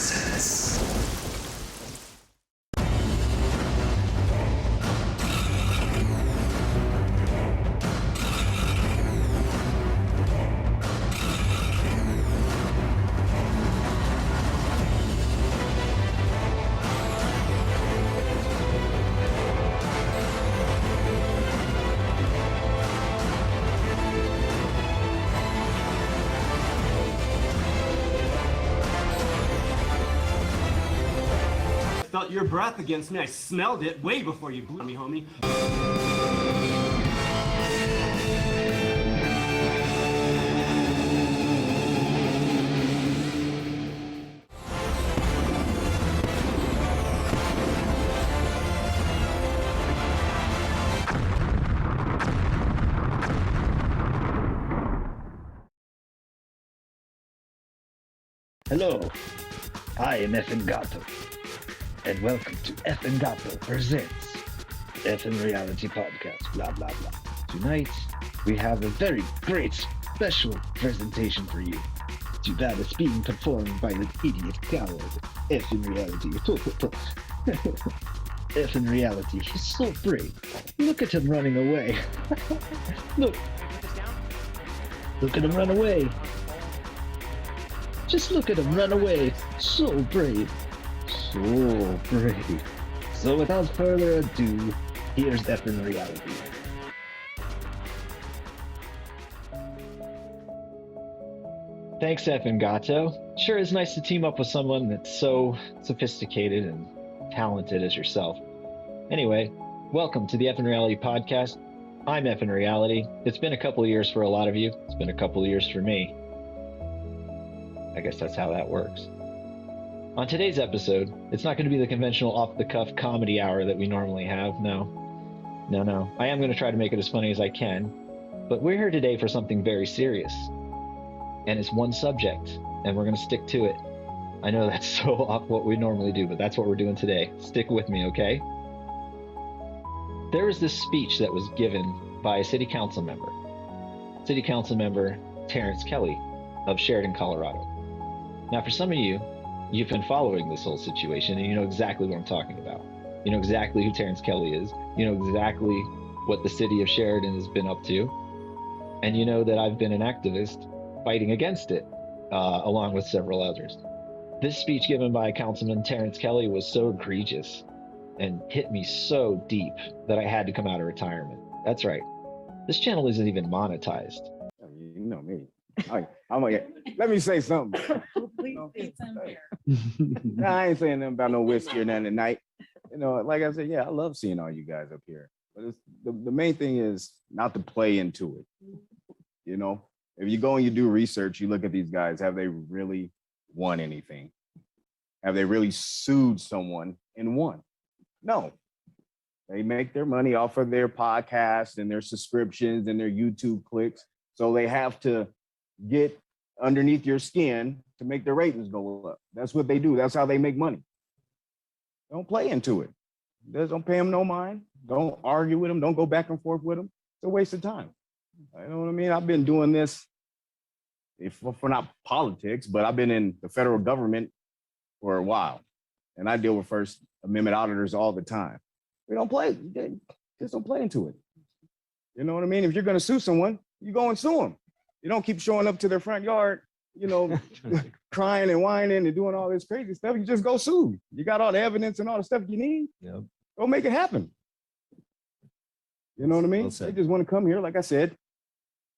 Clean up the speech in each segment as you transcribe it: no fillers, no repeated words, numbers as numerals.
Presents. Felt your breath against me. I smelled it way before you blew me, homie. Hello, I am Efin Gato, and welcome to Efin Gato Presents, Efin Reality Podcast, blah, blah, blah. Tonight, we have a very great special presentation for you. That is being performed by the idiot coward, Efin Reality. Efin Reality, he's so brave. Look at him running away. Look at him run away. Just look at him run away. So brave. So brave. So without further ado, here's Efin Reality. Thanks, Efin Gato. Sure is nice to team up with someone that's so sophisticated and talented as yourself. Anyway, welcome to the Efin Reality Podcast. I'm Efin Reality. It's been a couple of years for a lot of you. It's been a couple of years for me. I guess that's how that works. On today's episode, it's not going to be the conventional off-the-cuff comedy hour that we normally have. No. I am going to try to make it as funny as I can, but we're here today for something very serious. And it's one subject, and we're going to stick to it. I know that's so off what we normally do, but that's what we're doing today. Stick with me, okay? There was this speech that was given by a city council member. City council member Terrance Kelly of Sheridan, Colorado. Now, for some of you, you've been following this whole situation and you know exactly what I'm talking about. You know exactly who Terrance Kelly is. You know exactly what the city of Sheridan has been up to. And you know that I've been an activist fighting against it, along with several others. This speech given by Councilman Terrance Kelly was so egregious and hit me so deep that I had to come out of retirement. That's right. This channel isn't even monetized. You know me. I'm like, let me say something. Please say something. Nah, I ain't saying nothing about no whiskey or nothing tonight. You know, like I said, yeah, I love seeing all you guys up here. But it's, the main thing is not to play into it. You know, if you go and you do research, you look at these guys, have they really won anything? Have they really sued someone and won? No. They make their money off of their podcasts and their subscriptions and their YouTube clicks. So they have to get underneath your skin to make their ratings go up. That's what they do. That's how they make money. Don't play into it. Just don't pay them no mind. Don't argue with them. Don't go back and forth with them. It's a waste of time. You know what I mean? I've been doing this for not politics, but I've been in the federal government for a while. And I deal with First Amendment auditors all the time. We don't play. Just don't play into it. You know what I mean? If you're going to sue someone, you go and sue them. You don't keep showing up to their front yard, you know, crying and whining and doing all this crazy stuff. You just go sue. You got all the evidence and all the stuff you need. Yep. Go make it happen. You know what I mean? Well said. They just want to come here, like I said,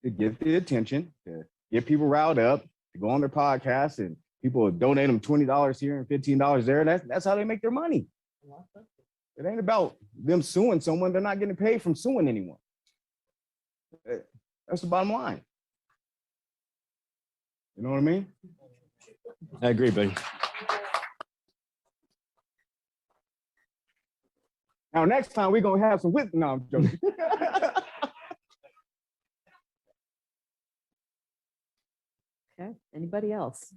to get the attention, to get people riled up, to go on their podcast, and people donate them $20 here and $15 there. That's how they make their money. It ain't about them suing someone. They're not getting paid from suing anyone. That's the bottom line. You know what I mean? I agree, buddy. Now, next time we're going to have some whiskey. No, I'm joking. Okay, anybody else?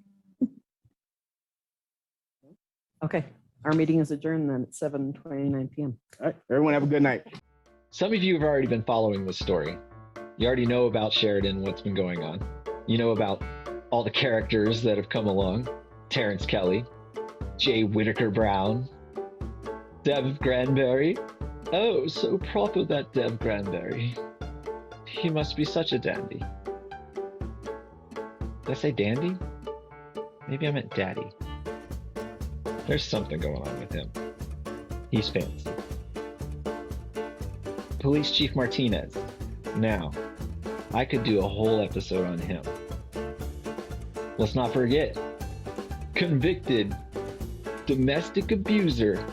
Okay, our meeting is adjourned then at 7:29 p.m. All right, everyone have a good night. Some of you have already been following this story. You already know about Sheridan, what's been going on. You know about all the characters that have come along. Terrance Kelly, J. Whitaker Brown, Dev Granberry. Oh, so proper that Dev Granberry. He must be such a dandy. Did I say dandy? Maybe I meant daddy. There's something going on with him. He's fancy. Police Chief Martinez. Now, I could do a whole episode on him. Let's not forget, convicted domestic abuser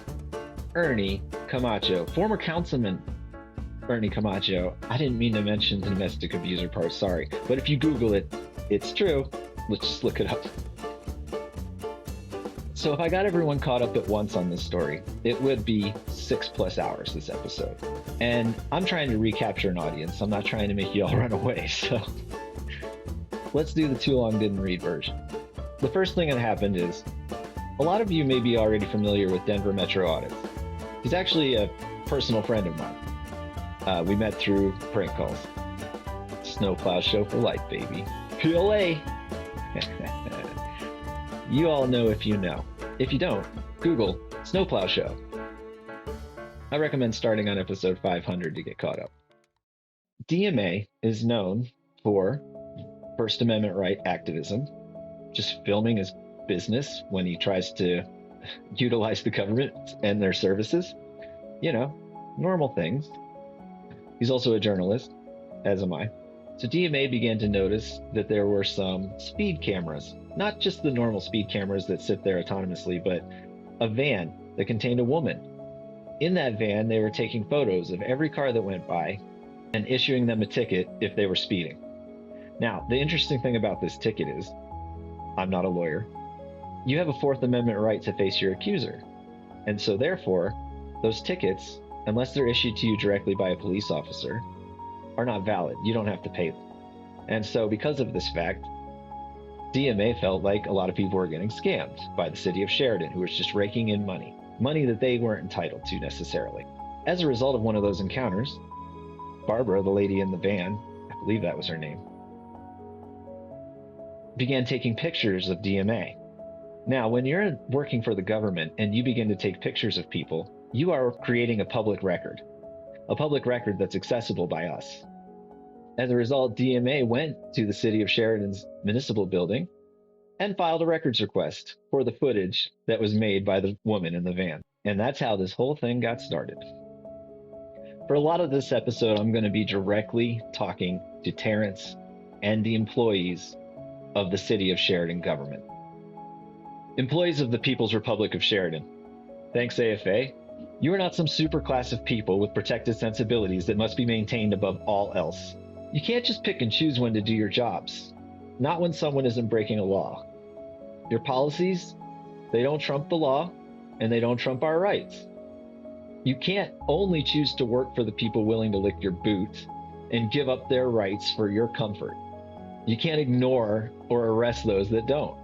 Ernie Camacho, former councilman Ernie Camacho. I didn't mean to mention the domestic abuser part, sorry. But if you Google it, it's true. Let's just look it up. So if I got everyone caught up at once on this story, it would be 6+ hours this episode. And I'm trying to recapture an audience. I'm not trying to make you all run away. So let's do the too long didn't read version. The first thing that happened is a lot of you may be already familiar with Denver Metro Audits. He's actually a personal friend of mine. We met through prank calls. Snowplow show for life, baby. PLA. You all know if you know. If you don't, Google Snowplow Show. I recommend starting on episode 500 to get caught up. DMA is known for First Amendment right activism, just filming his business when he tries to utilize the government and their services. You know, normal things. He's also a journalist, as am I. So DMA began to notice that there were some speed cameras, not just the normal speed cameras that sit there autonomously, but a van that contained a woman. In that van, they were taking photos of every car that went by and issuing them a ticket if they were speeding. Now, the interesting thing about this ticket is, I'm not a lawyer, you have a Fourth Amendment right to face your accuser. And so therefore, those tickets, unless they're issued to you directly by a police officer, are not valid. You don't have to pay them. And so because of this fact, DMA felt like a lot of people were getting scammed by the city of Sheridan, who was just raking in money that they weren't entitled to necessarily. As a result of one of those encounters, Barbara, the lady in the van, I believe that was her name, began taking pictures of DMA. Now, when you're working for the government and you begin to take pictures of people, you are creating a public record that's accessible by us. As a result, DMA went to the city of Sheridan's municipal building and filed a records request for the footage that was made by the woman in the van. And that's how this whole thing got started. For a lot of this episode, I'm going to be directly talking to Terrance and the employees of the city of Sheridan government. Employees of the People's Republic of Sheridan. Thanks, AFA. You are not some super class of people with protected sensibilities that must be maintained above all else. You can't just pick and choose when to do your jobs, not when someone isn't breaking a law. Your policies, they don't trump the law, and they don't trump our rights. You can't only choose to work for the people willing to lick your boot and give up their rights for your comfort. You can't ignore or arrest those that don't.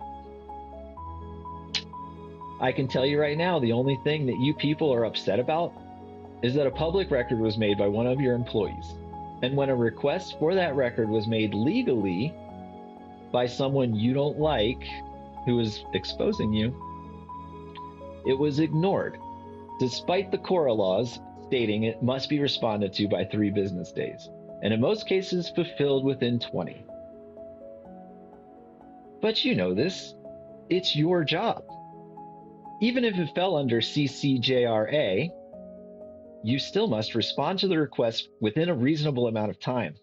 I can tell you right now, the only thing that you people are upset about is that a public record was made by one of your employees. And when a request for that record was made legally by someone you don't like, who is exposing you, it was ignored, despite the KORA laws stating it must be responded to by 3 business days, and in most cases fulfilled within 20. But you know this, it's your job. Even if it fell under CCJRA, you still must respond to the request within a reasonable amount of time.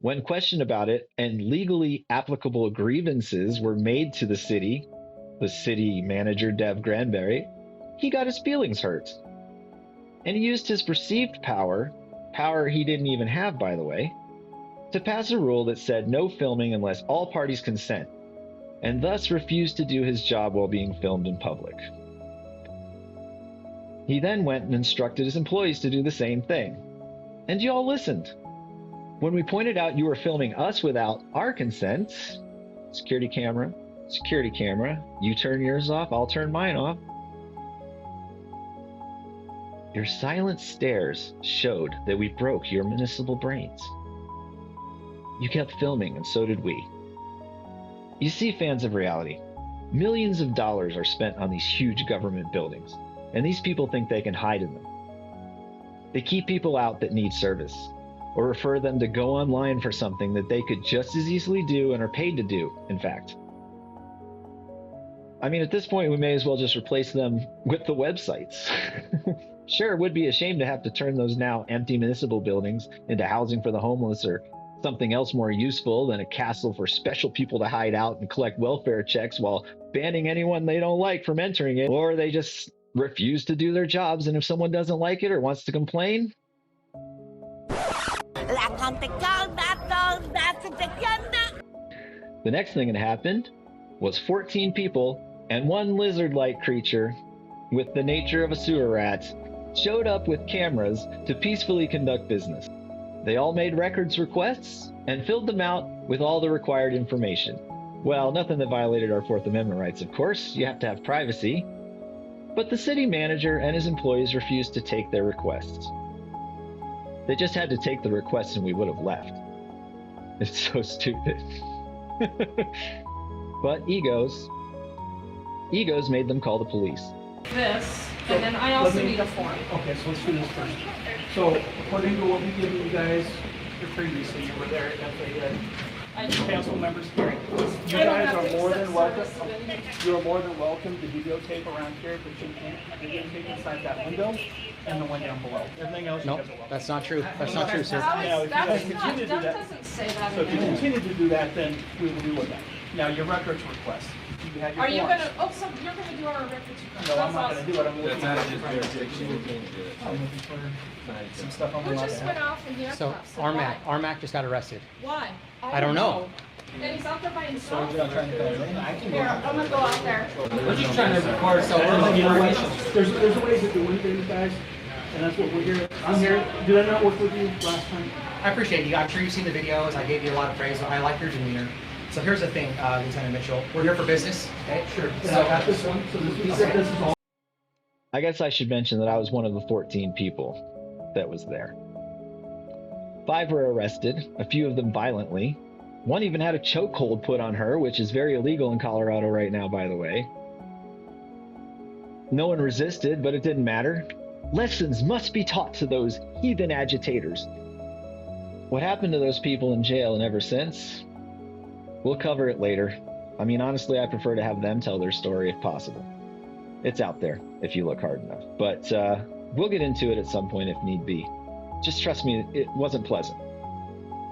When questioned about it and legally applicable grievances were made to the city manager, Dev Granberry, he got his feelings hurt. And he used his perceived power he didn't even have, by the way, to pass a rule that said no filming unless all parties consent, and thus refused to do his job while being filmed in public. He then went and instructed his employees to do the same thing. And you all listened. When we pointed out you were filming us without our consent, security camera, you turn yours off, I'll turn mine off. Your silent stares showed that we broke your municipal brains. You kept filming, and so did we. You see, fans of reality, Millions of dollars are spent on these huge government buildings, and these people think they can hide in them. They keep people out that need service, or refer them to go online for something that they could just as easily do and are paid to do, in fact. I mean, at this point, we may as well just replace them with the websites. Sure, it would be a shame to have to turn those now empty municipal buildings into housing for the homeless or something else more useful than a castle for special people to hide out and collect welfare checks while banning anyone they don't like from entering it, or they just refuse to do their jobs, and if someone doesn't like it or wants to complain, the next thing that happened was 14 people and one lizard-like creature with the nature of a sewer rat showed up with cameras to peacefully conduct business. They all made records requests and filled them out with all the required information. Well, nothing that violated our Fourth Amendment rights, of course. You have to have privacy. But the city manager and his employees refused to take their requests. They just had to take the requests and we would have left. It's so stupid. But egos made them call the police. This, and then I also need a form. Okay, so let's do this first. So according to what we gave you guys previously, you were there at the council members hearing. You guys are more than welcome. You are more than welcome to videotape around here, but you can't videotape inside that window and the one down below. Everything else. Nope, that's not true. That's not true, sir. Now, if you guys That continue to do that, doesn't say that so if you in there. continue to do that, then we will deal with that. Now, your records request. You had your Are you forms. so you're gonna do our records? No, I'm not gonna do it. I'm looking That's out of for his jurisdiction, you can't do it. I'm looking for some stuff on the Who law. just went off in the So aircraft? Armac just got arrested. Why? I don't know. And he's out there by himself? I'm trying to call in. I can go. Here, I'm gonna go out there. We're just trying to record, so There's a way to do anything, guys, and that's what we're here. I'm here. Did I not work with you last time? I appreciate you. I'm sure you've seen the videos. I gave you a lot of praise. I like your demeanor. So here's the thing, Lieutenant Mitchell. We're here for business, okay? Sure. So I got this one. So this is all. I guess I should mention that I was one of the 14 people that was there. 5 were arrested, a few of them violently. One even had a chokehold put on her, which is very illegal in Colorado right now, by the way. No one resisted, but it didn't matter. Lessons must be taught to those heathen agitators. What happened to those people in jail and ever since? We'll cover it later. I mean, honestly, I prefer to have them tell their story if possible. It's out there if you look hard enough. But we'll get into it at some point if need be. Just trust me, it wasn't pleasant.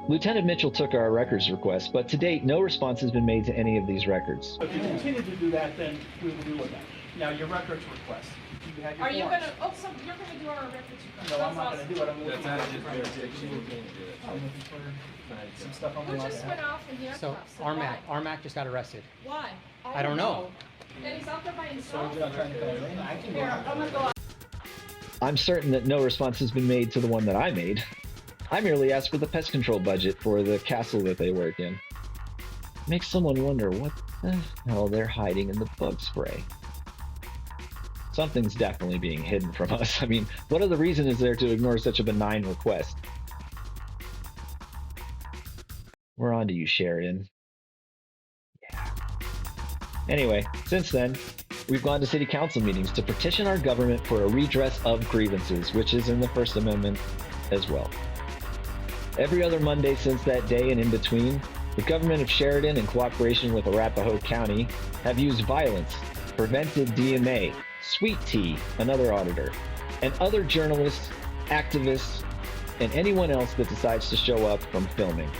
Lieutenant Mitchell took our records request, but to date, no response has been made to any of these records. If you continue to do that, then we will deal with that. Now, your records request. You had your Are you forms. gonna, so you're gonna do our records? No, I'm not gonna do it. I'm That's looking out of for his jurisdiction, you can't do it. I'm looking for some stuff on the Who law. just went off in the So aircraft? Armac just got arrested. Why? I don't know. And he's out there by So himself? I'm trying to call in. I can go. Here, I'm gonna go out. I'm certain that no response has been made to the one that I made. I merely asked for the pest control budget for the castle that they work in. Makes someone wonder what the hell they're hiding in the bug spray. Something's definitely being hidden from us. I mean, what other reason is there to ignore such a benign request? We're on to you, Sheridan. Yeah. Anyway, since then, we've gone to city council meetings to petition our government for a redress of grievances, which is in the First Amendment as well. Every other Monday since that day and in between, the government of Sheridan, in cooperation with Arapahoe County, have used violence, prevented DMA, Sweet Tea, another auditor, and other journalists, activists, and anyone else that decides to show up from filming.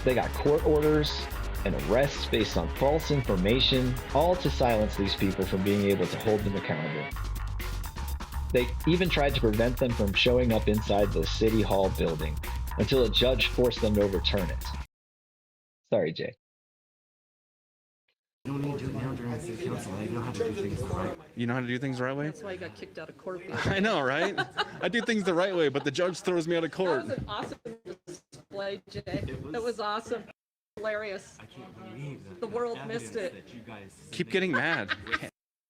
They got court orders and arrests based on false information, all to silence these people from being able to hold them accountable. They even tried to prevent them from showing up inside the City Hall building until a judge forced them to overturn it. Sorry, Jay. You don't need to do it now during city council. I know how to do things the right way. You know how to do things the right way? That's why you got kicked out of court. I know, right? I do things the right way, but the judge throws me out of court. That was an awesome display, Jay. It was awesome. Hilarious. I can't believe that. The world missed it. That you guys Keep getting mad.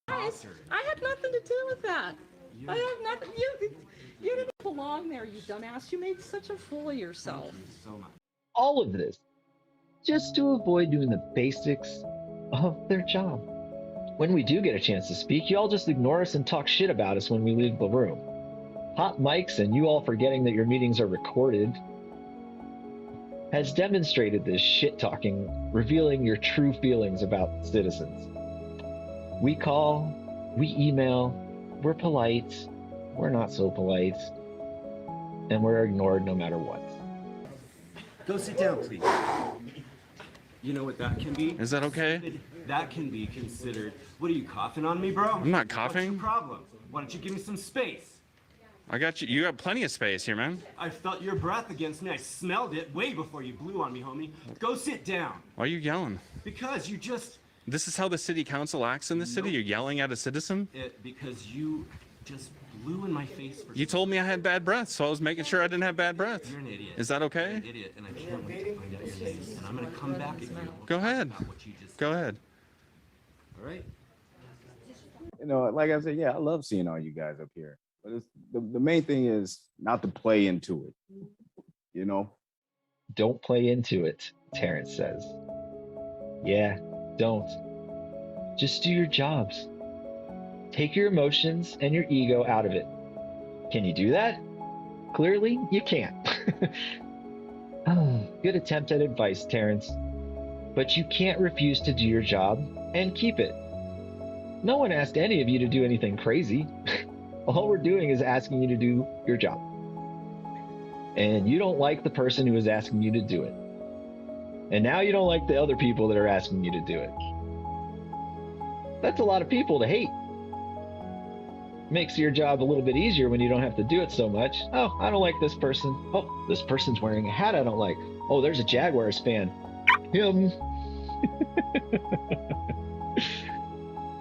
Guys, I had nothing to do with that. I have nothing. You didn't belong there, you dumbass. You made such a fool of yourself. so much. All of this just to avoid doing the basics of their job. When we do get a chance to speak, you all just ignore us and talk shit about us when we leave the room. Hot mics and you all forgetting that your meetings are recorded has demonstrated this shit talking, revealing your true feelings about citizens. We call, we email, we're polite, we're not so polite, and we're ignored no matter what. Go sit down, please. You know what that can be? Is that okay? That can be considered. What are you coughing on me, bro? I'm not What's coughing. your problem? Why don't you give me some space? I got you. You got plenty of space here, man. I felt your breath against me. I smelled it way before you blew on me, homie. Go sit down. Why are you yelling? Because you just... This is how the city council acts in the city? You're yelling at a citizen? Because you just blew in my face for... You told me I had bad breath, so I was making sure I didn't have bad breath. You're an idiot. Is that okay? You're an idiot, and I can't wait to find out your name. And I'm going to come back at you. Go ahead. About what you just Go ahead. All right? You know, like I said, yeah, I love seeing all you guys up here. But it's the main thing is not to play into it. You know? Don't play into it, Terrance says. Yeah, don't. Just do your jobs. Take your emotions and your ego out of it. Can you do that? Clearly, you can't. Good attempt at advice, Terrance. But you can't refuse to do your job and keep it. No one asked any of you to do anything crazy. All we're doing is asking you to do your job. And you don't like the person who is asking you to do it. And now you don't like the other people that are asking you to do it. That's a lot of people to hate. Makes your job a little bit easier when you don't have to do it so much. Oh, I don't like this person. Oh, this person's wearing a hat I don't like. Oh, there's a Jaguars fan. Him.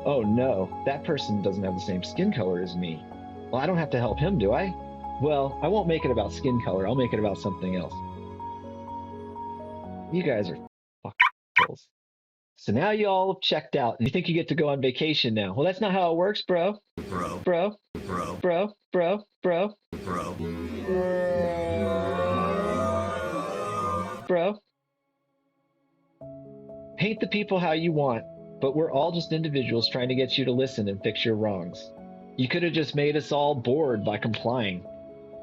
Oh no, that person doesn't have the same skin color as me. Well, I don't have to help him, do I? Well, I won't make it about skin color. I'll make it about something else. You guys are fucking assholes. So now you all have checked out and you think you get to go on vacation now. Well, that's not how it works, bro. Bro. Bro. Bro. Bro. Bro. Bro. Bro. Bro. Paint the people how you want, but we're all just individuals trying to get you to listen and fix your wrongs. You could have just made us all bored by complying,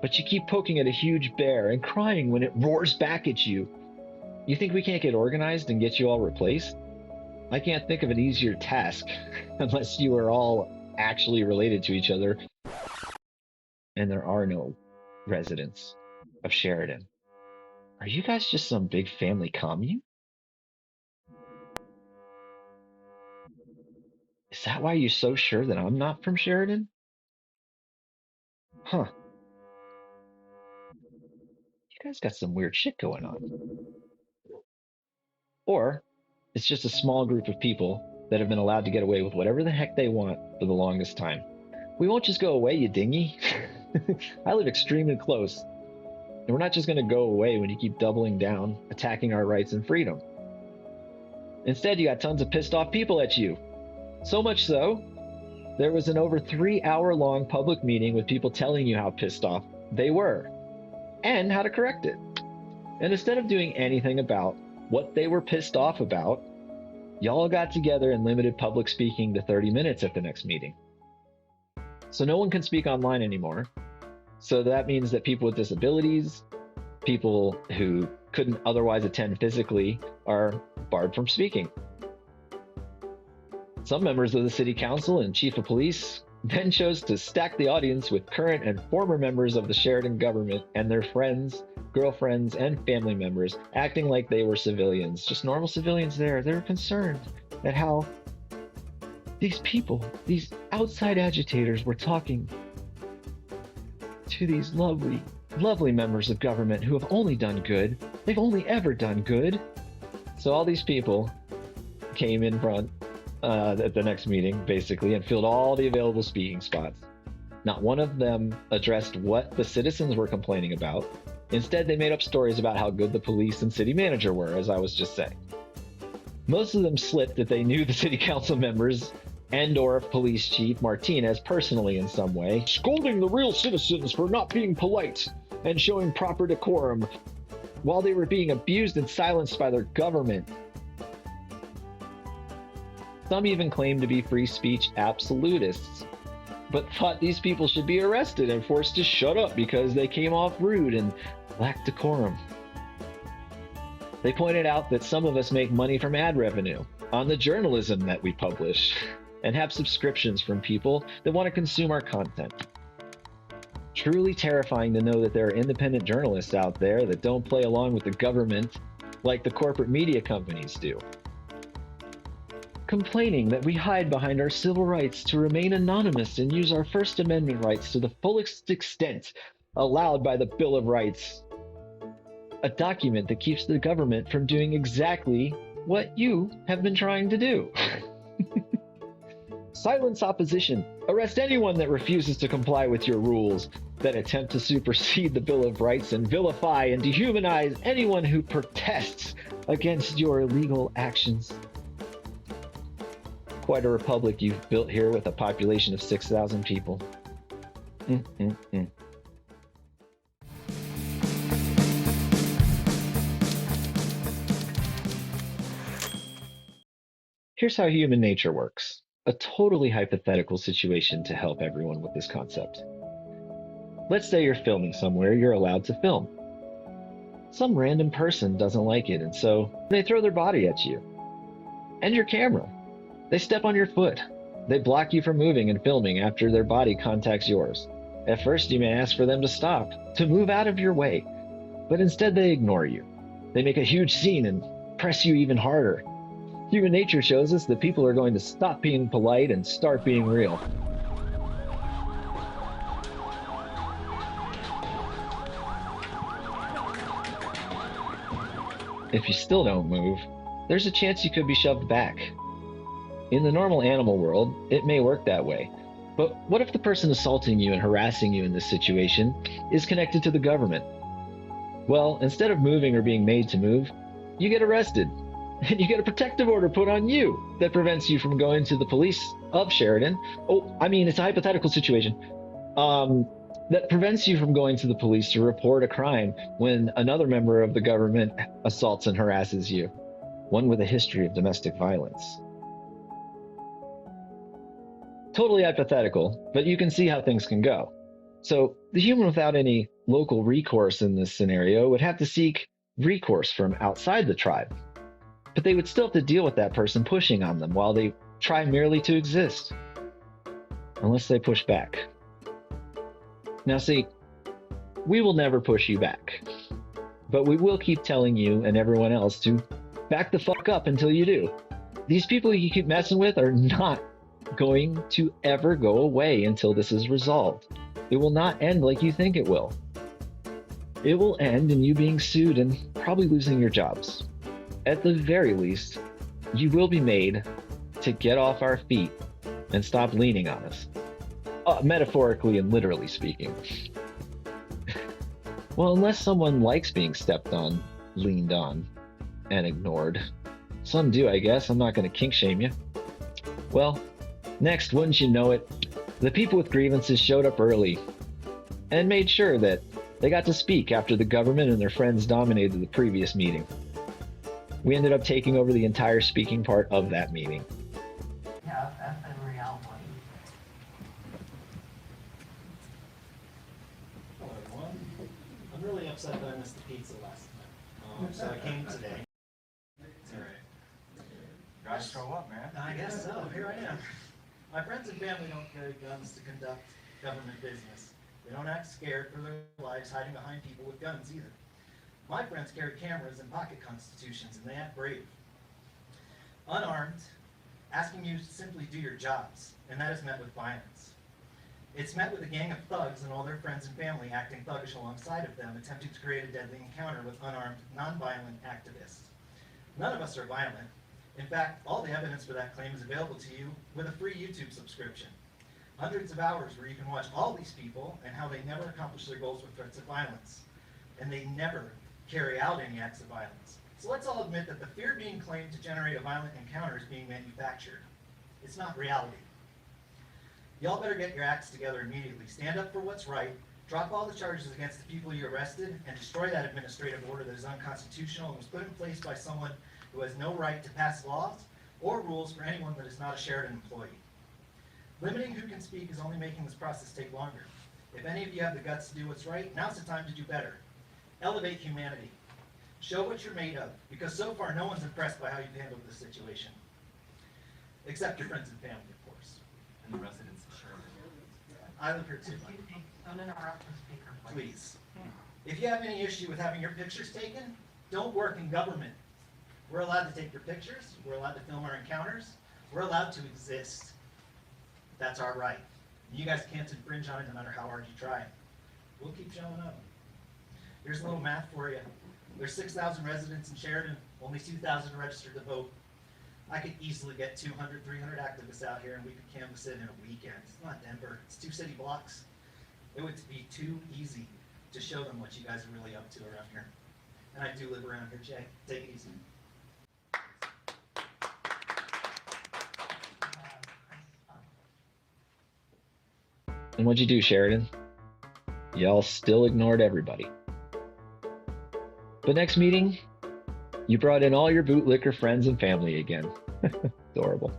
but you keep poking at a huge bear and crying when it roars back at you. You think we can't get organized and get you all replaced? I can't think of an easier task unless you are all actually related to each other. And there are no residents of Sheridan. Are you guys just some big family commune? Is that why you're so sure that I'm not from Sheridan? Huh. You guys got some weird shit going on. Or it's just a small group of people that have been allowed to get away with whatever the heck they want for the longest time. We won't just go away, you dingy. I live extremely close. And we're not just going to go away when you keep doubling down, attacking our rights and freedom. Instead, you got tons of pissed off people at you. So much so, there was an over 3-hour-long public meeting with people telling you how pissed off they were and how to correct it. And instead of doing anything about what they were pissed off about, y'all got together and limited public speaking to 30 minutes at the next meeting. So no one can speak online anymore. So that means that people with disabilities, people who couldn't otherwise attend physically, are barred from speaking. Some members of the city council and chief of police then chose to stack the audience with current and former members of the Sheridan government and their friends, girlfriends, and family members, acting like they were civilians, just normal civilians there. They were concerned at how these people, these outside agitators, were talking to these lovely, lovely members of government who have only done good. They've only ever done good. So all these people came in front at the next meeting, basically, and filled all the available speaking spots. Not one of them addressed what the citizens were complaining about. Instead, they made up stories about how good the police and city manager were, as I was just saying. Most of them slipped that they knew the city council members and or police chief Martinez personally in some way, scolding the real citizens for not being polite and showing proper decorum while they were being abused and silenced by their government. Some even claim to be free speech absolutists, but thought these people should be arrested and forced to shut up because they came off rude and lacked decorum. They pointed out that some of us make money from ad revenue on the journalism that we publish and have subscriptions from people that want to consume our content. Truly terrifying to know that there are independent journalists out there that don't play along with the government like the corporate media companies do. Complaining that we hide behind our civil rights to remain anonymous and use our First Amendment rights to the fullest extent allowed by the Bill of Rights. A document that keeps the government from doing exactly what you have been trying to do. Silence opposition. Arrest anyone that refuses to comply with your rules, that attempt to supersede the Bill of Rights and vilify and dehumanize anyone who protests against your illegal actions. Quite a republic you've built here with a population of 6,000 people. Here's how human nature works. A totally hypothetical situation to help everyone with this concept. Let's say you're filming somewhere you're allowed to film. Some random person doesn't like it, and so they throw their body at you and your camera. They step on your foot. They block you from moving and filming after their body contacts yours. At first, you may ask for them to stop, to move out of your way, but instead they ignore you. They make a huge scene and press you even harder. Human nature shows us that people are going to stop being polite and start being real. If you still don't move, there's a chance you could be shoved back. In the normal animal world, it may work that way. But what if the person assaulting you and harassing you in this situation is connected to the government? Well, instead of moving or being made to move, you get arrested. And you get a protective order put on you that prevents you from going to the police of Sheridan. It's a hypothetical situation. That prevents you from going to the police to report a crime when another member of the government assaults and harasses you, one with a history of domestic violence. Totally hypothetical, but you can see how things can go. So the human without any local recourse in this scenario would have to seek recourse from outside the tribe. But they would still have to deal with that person pushing on them while they try merely to exist. Unless they push back. Now see, we will never push you back. But we will keep telling you and everyone else to back the fuck up until you do. These people you keep messing with are not going to ever go away until this is resolved. It will not end like you think it will. It will end in you being sued and probably losing your jobs. At the very least, you will be made to get off our feet and stop leaning on us. Metaphorically and literally speaking. Well, unless someone likes being stepped on, leaned on, and ignored. Some do, I guess. I'm not going to kink shame you. Well, next, wouldn't you know it, the people with grievances showed up early and made sure that they got to speak after the government and their friends dominated the previous meeting. We ended up taking over the entire speaking part of that meeting. Yeah, Efin reality. Hello everyone. I'm really upset that I missed the pizza last time. So I came today. It's alright. Gotta show up, man. I guess so. Here I am. My friends and family don't carry guns to conduct government business. They don't act scared for their lives hiding behind people with guns either. My friends carry cameras and pocket constitutions, and they act brave. Unarmed, asking you to simply do your jobs, and that is met with violence. It's met with a gang of thugs and all their friends and family acting thuggish alongside of them, attempting to create a deadly encounter with unarmed, non-violent activists. None of us are violent. In fact, all the evidence for that claim is available to you with a free YouTube subscription. Hundreds of hours where you can watch all these people and how they never accomplish their goals with threats of violence. And they never carry out any acts of violence. So let's all admit that the fear being claimed to generate a violent encounter is being manufactured. It's not reality. Y'all better get your acts together immediately. Stand up for what's right, drop all the charges against the people you arrested, and destroy that administrative order that is unconstitutional and was put in place by someone who has no right to pass laws or rules for anyone that is not a Sheridan employee. Limiting who can speak is only making this process take longer. If any of you have the guts to do what's right, now's the time to do better. Elevate humanity. Show what you're made of, because so far no one's impressed by how you've handled this situation. Except your friends and family, of course. And the residents of Sheridan. I live here too. Don't interrupt the speaker, Please. If you have any issue with having your pictures taken, don't work in government. We're allowed to take your pictures. We're allowed to film our encounters. We're allowed to exist. That's our right. You guys can't infringe on it no matter how hard you try. We'll keep showing up. Here's a little math for you. There's 6,000 residents in Sheridan, only 2,000 registered to vote. I could easily get 200, 300 activists out here and we could canvass it in a weekend. It's not Denver, it's 2 city blocks. It would be too easy to show them what you guys are really up to around here. And I do live around here, Jay. Take it easy. And what'd you do, Sheridan? Y'all still ignored everybody. But next meeting, you brought in all your bootlicker friends and family again. Adorable.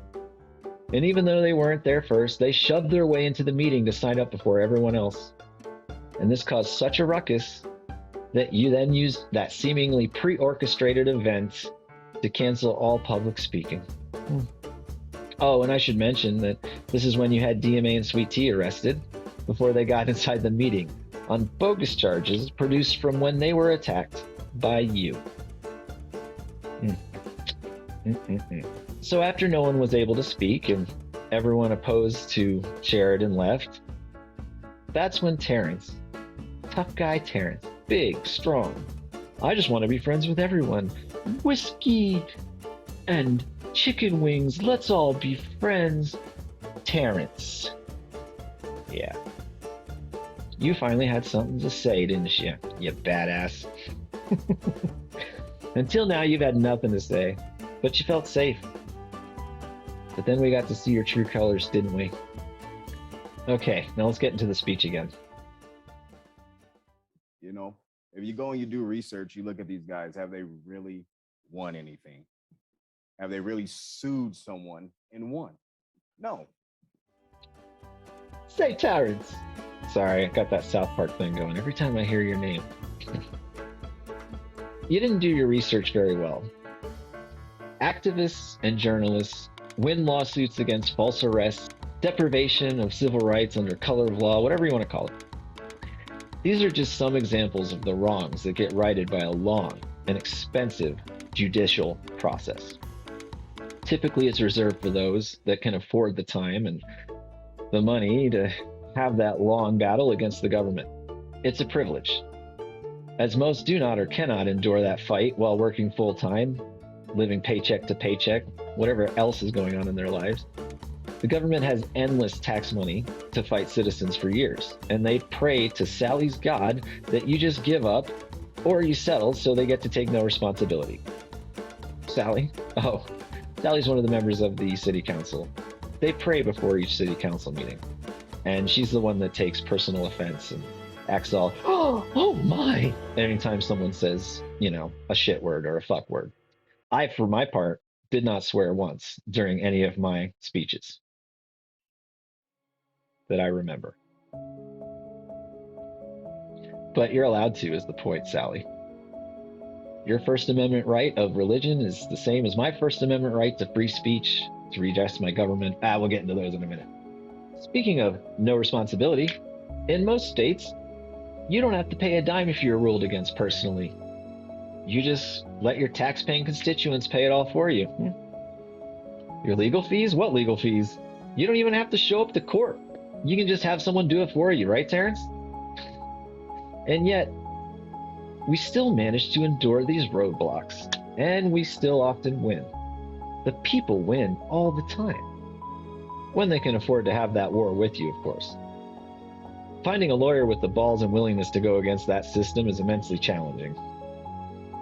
And even though they weren't there first, they shoved their way into the meeting to sign up before everyone else. And this caused such a ruckus that you then used that seemingly pre-orchestrated event to cancel all public speaking. Oh, and I should mention that this is when you had DMA and Sweet Tea arrested before they got inside the meeting on bogus charges produced from when they were attacked by you. So after no one was able to speak and everyone opposed to Sheridan left, that's when Terrance, tough guy Terrance, big, strong, I just want to be friends with everyone, whiskey and chicken wings, let's all be friends, Terrance. Yeah. You finally had something to say, didn't you, you badass? Until now, you've had nothing to say, but you felt safe. But then we got to see your true colors, didn't we? Okay, now let's get into the speech again. You know, if you go and you do research, you look at these guys, have they really won anything? Have they really sued someone and won? No. Say Terrance. Sorry, I got that South Park thing going every time I hear your name. You didn't do your research very well. Activists and journalists win lawsuits against false arrests, deprivation of civil rights under color of law, whatever you want to call it. These are just some examples of the wrongs that get righted by a long and expensive judicial process. Typically, it's reserved for those that can afford the time and the money to have that long battle against the government. It's a privilege, as most do not or cannot endure that fight while working full-time, living paycheck to paycheck, whatever else is going on in their lives. The government has endless tax money to fight citizens for years, and they pray to Sally's God that you just give up or you settle so they get to take no responsibility. Sally? Oh, Sally's one of the members of the city council. They pray before each city council meeting, and she's the one that takes personal offense and acts all, oh my, anytime someone says, you know, a shit word or a fuck word. I, for my part, did not swear once during any of my speeches that I remember. But you're allowed to, is the point, Sally. Your First Amendment right of religion is the same as my First Amendment right to free speech, to redress my government. We'll get into those in a minute. Speaking of no responsibility, in most states, you don't have to pay a dime if you're ruled against personally. You just let your tax-paying constituents pay it all for you. Your legal fees? What legal fees? You don't even have to show up to court. You can just have someone do it for you, right, Terrance? And yet, we still manage to endure these roadblocks, and we still often win. The people win all the time, when they can afford to have that war with you, of course. Finding a lawyer with the balls and willingness to go against that system is immensely challenging.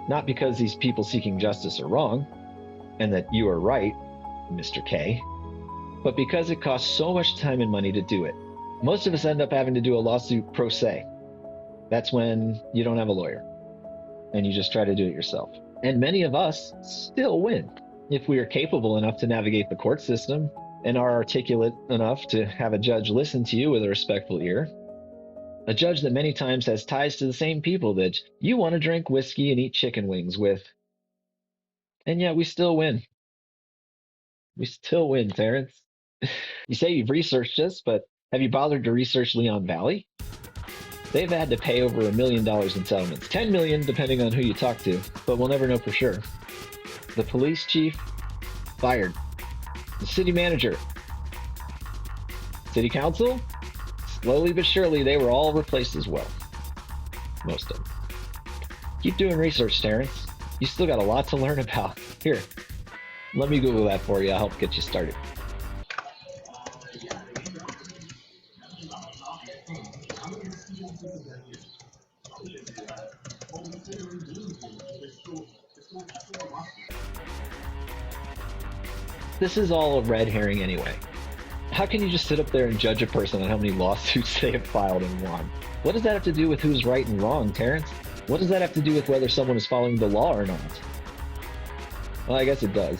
Not because these people seeking justice are wrong, and that you are right, Mr. K, but because it costs so much time and money to do it. Most of us end up having to do a lawsuit pro se. That's when you don't have a lawyer, and you just try to do it yourself. And many of us still win. if we are capable enough to navigate the court system and are articulate enough to have a judge listen to you with a respectful ear. A judge that many times has ties to the same people that you want to drink whiskey and eat chicken wings with. And yet we still win. We still win, Terrance. You say you've researched this, but have you bothered to research Leon Valley? They've had to pay over $1 million in settlements. 10 million depending on who you talk to, but we'll never know for sure. The police chief, fired. The city manager. City council, slowly but surely they were all replaced as well. Most of them. Keep doing research, Terrance. You still got a lot to learn about. Here, let me Google that for you. I'll help get you started. This is all a red herring anyway. How can you just sit up there and judge a person on how many lawsuits they have filed and won? What does that have to do with who's right and wrong, Terrance? What does that have to do with whether someone is following the law or not? Well, I guess it does.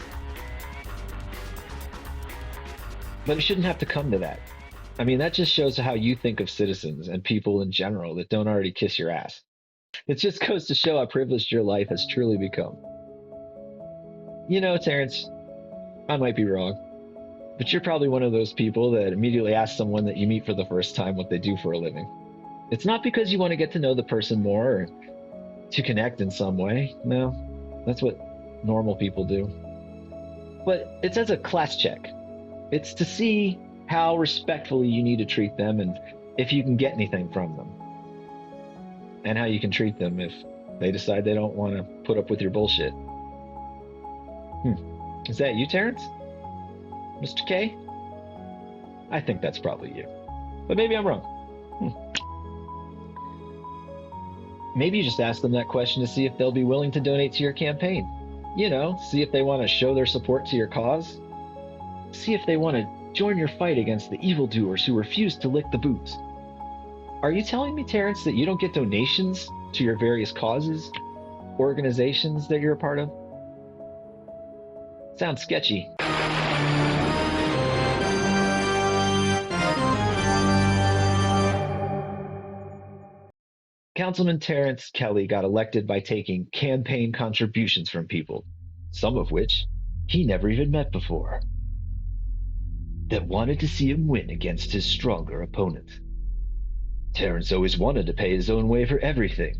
But it shouldn't have to come to that. I mean, that just shows how you think of citizens and people in general that don't already kiss your ass. It just goes to show how privileged your life has truly become. You know, Terrance, I might be wrong, but you're probably one of those people that immediately ask someone that you meet for the first time what they do for a living. It's not because you want to get to know the person more or to connect in some way. No, that's what normal people do. But it's as a class check. It's to see how respectfully you need to treat them and if you can get anything from them. And how you can treat them if they decide they don't want to put up with your bullshit. Is that you, Terrance? Mr. K? I think that's probably you. But maybe I'm wrong. Maybe you just ask them that question to see if they'll be willing to donate to your campaign. You know, see if they want to show their support to your cause. See if they want to join your fight against the evildoers who refuse to lick the boots. Are you telling me, Terrance, that you don't get donations to your various causes, organizations that you're a part of? Sounds sketchy. Councilman Terrance Kelly got elected by taking campaign contributions from people, some of which he never even met before, that wanted to see him win against his stronger opponent. Terrance always wanted to pay his own way for everything.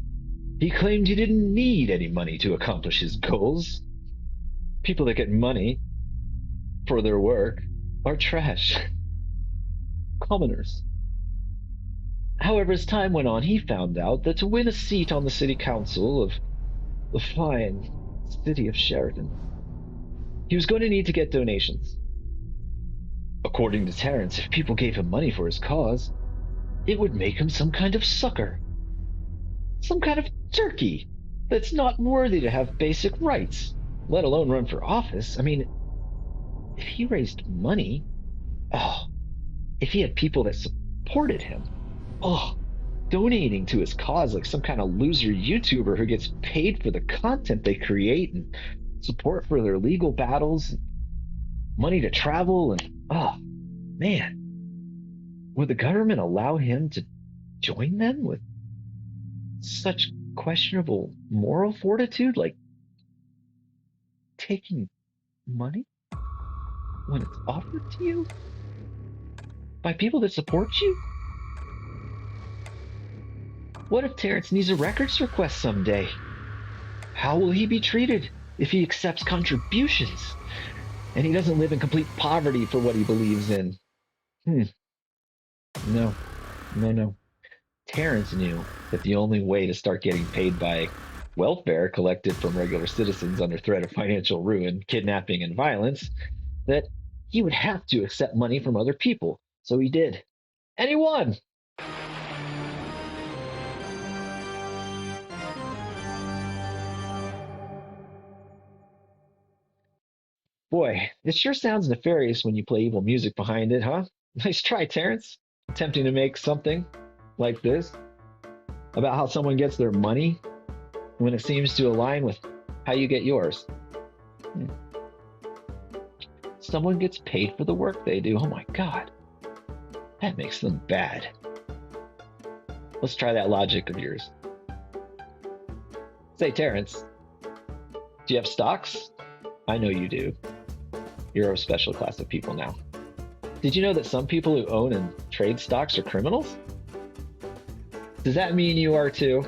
He claimed he didn't need any money to accomplish his goals. People that get money for their work are trash. Commoners. However, as time went on, he found out that to win a seat on the city council of the fine city of Sheridan, he was going to need to get donations. According to Terrance, if people gave him money for his cause, it would make him some kind of sucker. Some kind of turkey that's not worthy to have basic rights, let alone run for office. I mean, if he raised money, if he had people that supported him, donating to his cause like some kind of loser YouTuber who gets paid for the content they create and support for their legal battles, money to travel, and man, would the government allow him to join them with such questionable moral fortitude, like taking money when it's offered to you by people that support you? What if Terrance needs a records request someday? How will he be treated if he accepts contributions and he doesn't live in complete poverty for what he believes in? No. Terrance knew that the only way to start getting paid by welfare collected from regular citizens under threat of financial ruin, kidnapping, and violence, that he would have to accept money from other people. So he did. And he won! Boy, it sure sounds nefarious when you play evil music behind it, huh? Nice try, Terrance. Attempting to make something like this about how someone gets their money when it seems to align with how you get yours. someone gets paid for the work they do. Oh my God. That makes them bad. Let's try that logic of yours. Say, Terrance, do you have stocks? I know you do. You're a special class of people now. Did you know that some people who own and trade stocks are criminals? Does that mean you are too?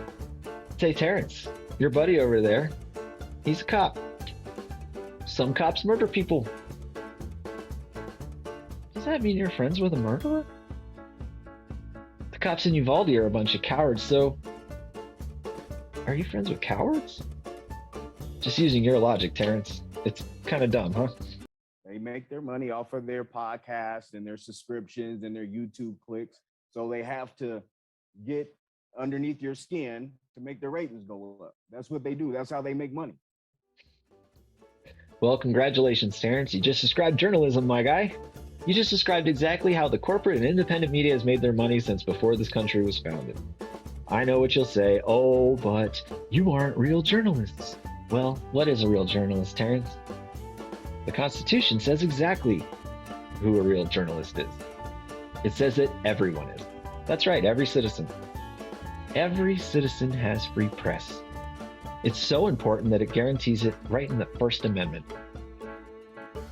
Say, Terrance, your buddy over there, he's a cop. Some cops murder people. Does that mean you're friends with a murderer? The cops in Uvalde are a bunch of cowards, so are you friends with cowards? Just using your logic, Terrance. It's kind of dumb, huh? They make their money off of their podcasts and their subscriptions and their YouTube clicks. So they have to get underneath your skin to make their ratings go up. That's what they do. That's how they make money. Well, congratulations, Terrance. You just described journalism, my guy. You just described exactly how the corporate and independent media has made their money since before this country was founded. I know what you'll say. Oh, but you aren't real journalists. Well, what is a real journalist, Terrance? The Constitution says exactly who a real journalist is. It says that everyone is. That's right, every citizen. Every citizen has free press. It's so important that it guarantees it right in the First Amendment.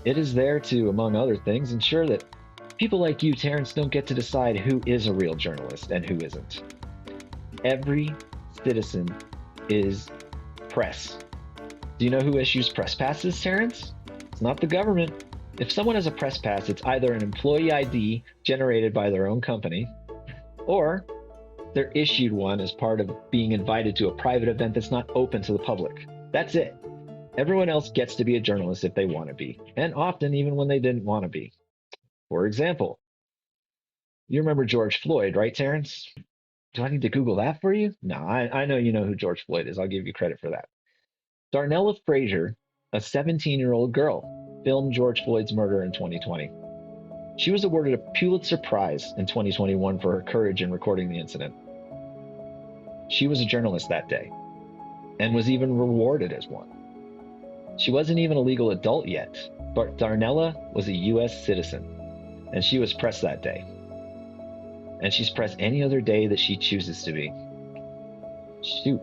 It is there to, among other things, ensure that people like you, Terrance, don't get to decide who is a real journalist and who isn't. Every citizen is press. Do you know who issues press passes, Terrance? It's not the government. If someone has a press pass, it's either an employee ID generated by their own company, or they're issued one as part of being invited to a private event that's not open to the public. That's it. Everyone else gets to be a journalist if they want to be, and often even when they didn't want to be. For example, you remember George Floyd, right, Terrance? Do I need to Google that for you? No, I know you know who George Floyd is. I'll give you credit for that. Darnella Frazier, a 17-year-old girl, filmed George Floyd's murder in 2020. She was awarded a Pulitzer Prize in 2021 for her courage in recording the incident. She was a journalist that day, and was even rewarded as one. She wasn't even a legal adult yet, but Darnella was a US citizen, and she was pressed that day. And she's pressed any other day that she chooses to be. Shoot,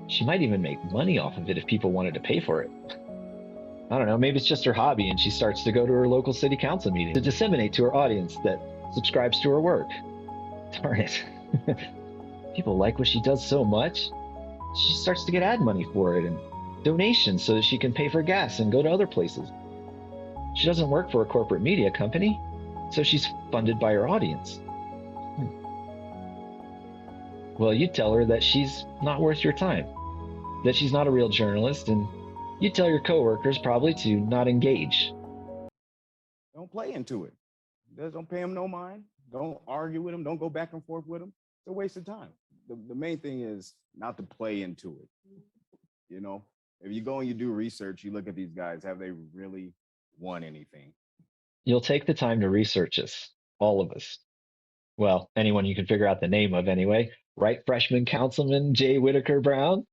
she might even make money off of it if people wanted to pay for it. I don't know, maybe it's just her hobby and she starts to go to her local city council meeting to disseminate to her audience that subscribes to her work. Darn it. People like what she does so much, she starts to get ad money for it and donations so that she can pay for gas and go to other places. She doesn't work for a corporate media company, so she's funded by her audience. Well, you tell her that she's not worth your time, that she's not a real journalist, and you tell your coworkers probably to not engage. Don't play into it. Don't pay them no mind. Don't argue with them. Don't go back and forth with them. It's a waste of time. The main thing is not to play into it. You know, if you go and you do research, you look at these guys, have they really won anything? You'll take the time to research us, all of us. Well, anyone you can figure out the name of anyway. Right, freshman councilman Jay Whitaker Brown?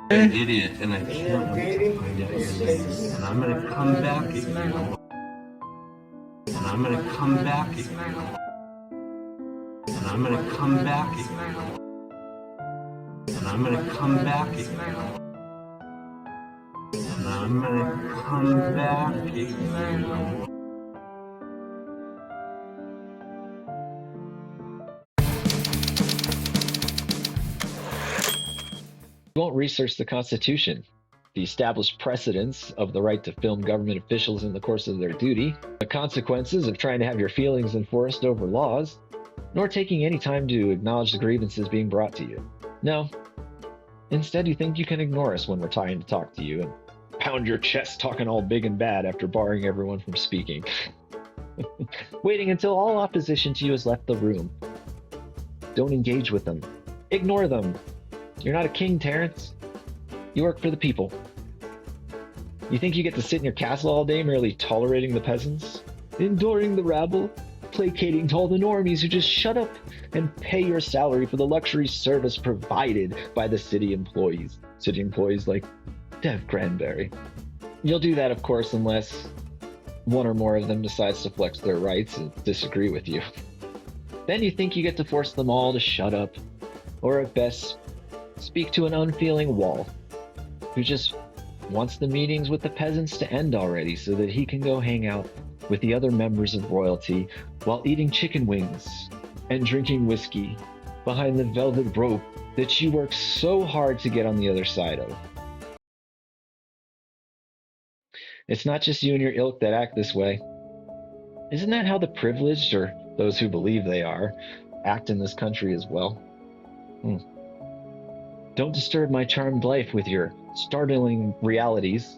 An idiot, and I can't wait to find out your name. And I'm gonna come back at you. And I'm gonna come back at you. And I'm gonna come back at you. And I'm gonna come back at you. And I'm gonna come back at you. You won't research the Constitution, the established precedents of the right to film government officials in the course of their duty, the consequences of trying to have your feelings enforced over laws, nor taking any time to acknowledge the grievances being brought to you. No. Instead, you think you can ignore us when we're trying to talk to you and pound your chest talking all big and bad after barring everyone from speaking. Waiting until all opposition to you has left the room. Don't engage with them. Ignore them. You're not a king, Terrance. You work for the people. You think you get to sit in your castle all day merely tolerating the peasants? Enduring the rabble? Placating to all the normies who just shut up and pay your salary for the luxury service provided by the city employees. City employees like Dev Granberry. You'll do that, of course, unless one or more of them decides to flex their rights and disagree with you. Then you think you get to force them all to shut up, or at best, speak to an unfeeling wall who just wants the meetings with the peasants to end already so that he can go hang out with the other members of royalty while eating chicken wings and drinking whiskey behind the velvet rope that you work so hard to get on the other side of. It's not just you and your ilk that act this way. Isn't that how the privileged, or those who believe they are, act in this country as well? Don't disturb my charmed life with your startling realities.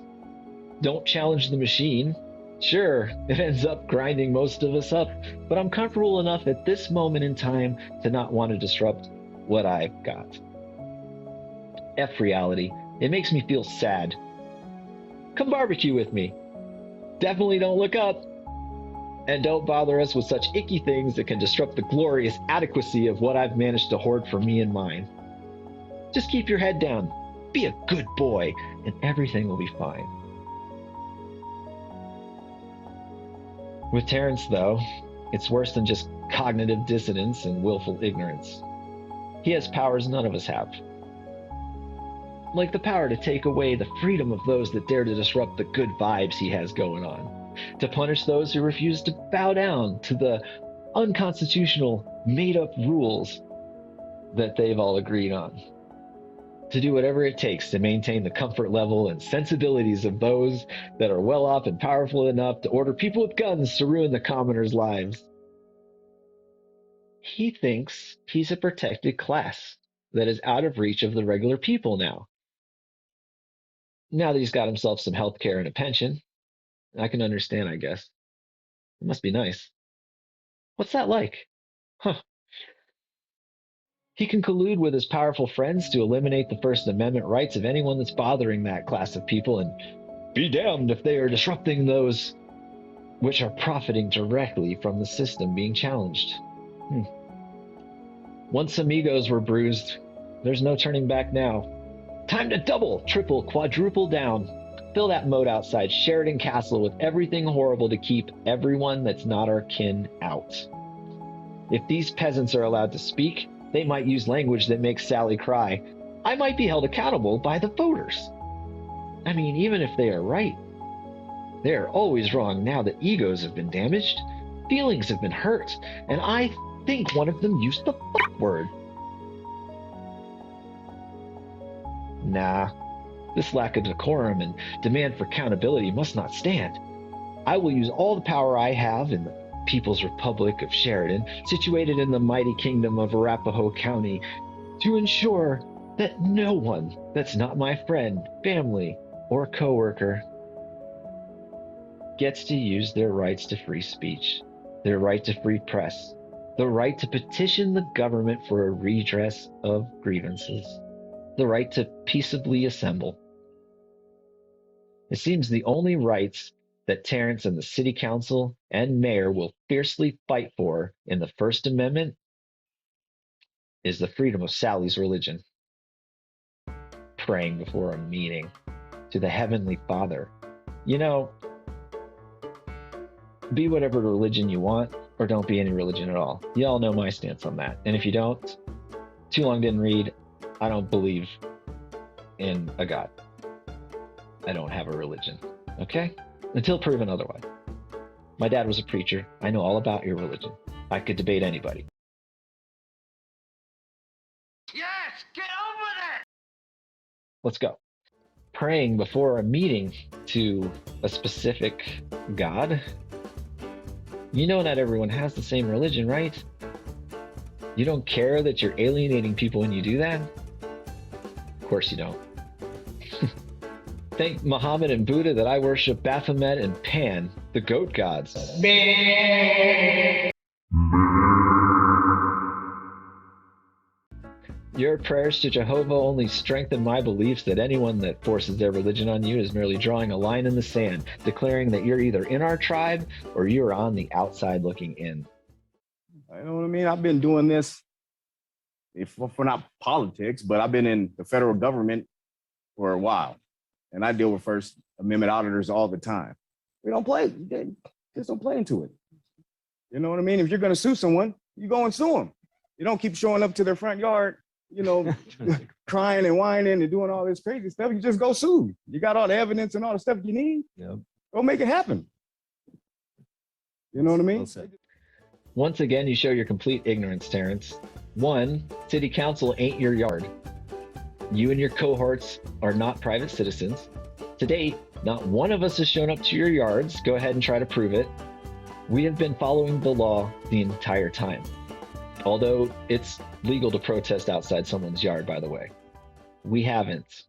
Don't challenge the machine. Sure, it ends up grinding most of us up, but I'm comfortable enough at this moment in time to not want to disrupt what I've got. F reality. It makes me feel sad. Come barbecue with me. Definitely don't look up. And don't bother us with such icky things that can disrupt the glorious adequacy of what I've managed to hoard for me and mine. Just keep your head down. Be a good boy, and everything will be fine. With Terrance, though, it's worse than just cognitive dissonance and willful ignorance. He has powers none of us have. Like the power to take away the freedom of those that dare to disrupt the good vibes he has going on, to punish those who refuse to bow down to the unconstitutional, made-up rules that they've all agreed on, to do whatever it takes to maintain the comfort level and sensibilities of those that are well off and powerful enough to order people with guns to ruin the commoners' lives. He thinks he's a protected class that is out of reach of the regular people now. Now that he's got himself some health care and a pension, I can understand, I guess. It must be nice. What's that like? Huh. He can collude with his powerful friends to eliminate the First Amendment rights of anyone that's bothering that class of people, and be damned if they are disrupting those which are profiting directly from the system being challenged. Once some egos were bruised, there's no turning back now. Time to double, triple, quadruple down. Fill that moat outside Sheridan Castle with everything horrible to keep everyone that's not our kin out. If these peasants are allowed to speak, they might use language that makes Sally cry. I might be held accountable by the voters. I mean, even if they are right, they are always wrong now that egos have been damaged, feelings have been hurt, and I think one of them used the fuck word. Nah, this lack of decorum and demand for accountability must not stand. I will use all the power I have in the People's Republic of Sheridan, situated in the mighty kingdom of Arapahoe County, to ensure that no one that's not my friend, family, or coworker gets to use their rights to free speech, their right to free press, the right to petition the government for a redress of grievances, the right to peaceably assemble. It seems the only rights that Terrance and the city council and mayor will fiercely fight for in the First Amendment is the freedom of Sally's religion. Praying before a meeting to the Heavenly Father. You know, be whatever religion you want, or don't be any religion at all. You all know my stance on that. And if you don't, too long didn't read. I don't believe in a God. I don't have a religion. Okay? Until proven otherwise. My dad was a preacher. I know all about your religion. I could debate anybody. Yes, get over that! Let's go. Praying before a meeting to a specific God. You know not everyone has the same religion, right? You don't care that you're alienating people when you do that? Of course you don't. Thank Muhammad and Buddha that I worship Baphomet and Pan, the goat gods. Your prayers to Jehovah only strengthen my beliefs that anyone that forces their religion on you is merely drawing a line in the sand, declaring that you're either in our tribe or you're on the outside looking in. You know what I mean? I've been doing this for not politics, but I've been in the federal government for a while. And I deal with First Amendment auditors all the time. We don't play, just don't play into it. You know what I mean? If you're going to sue someone, you go and sue them. You don't keep showing up to their front yard, you know, crying and whining and doing all this crazy stuff. You just go sue. You got all the evidence and all the stuff you need. Yep. Go make it happen. You know what I mean? Well said. Once again, you show your complete ignorance, Terrance. One, city council ain't your yard. You and your cohorts are not private citizens. To date, not one of us has shown up to your yards. Go ahead and try to prove it. We have been following the law the entire time. Although it's legal to protest outside someone's yard, by the way. We haven't.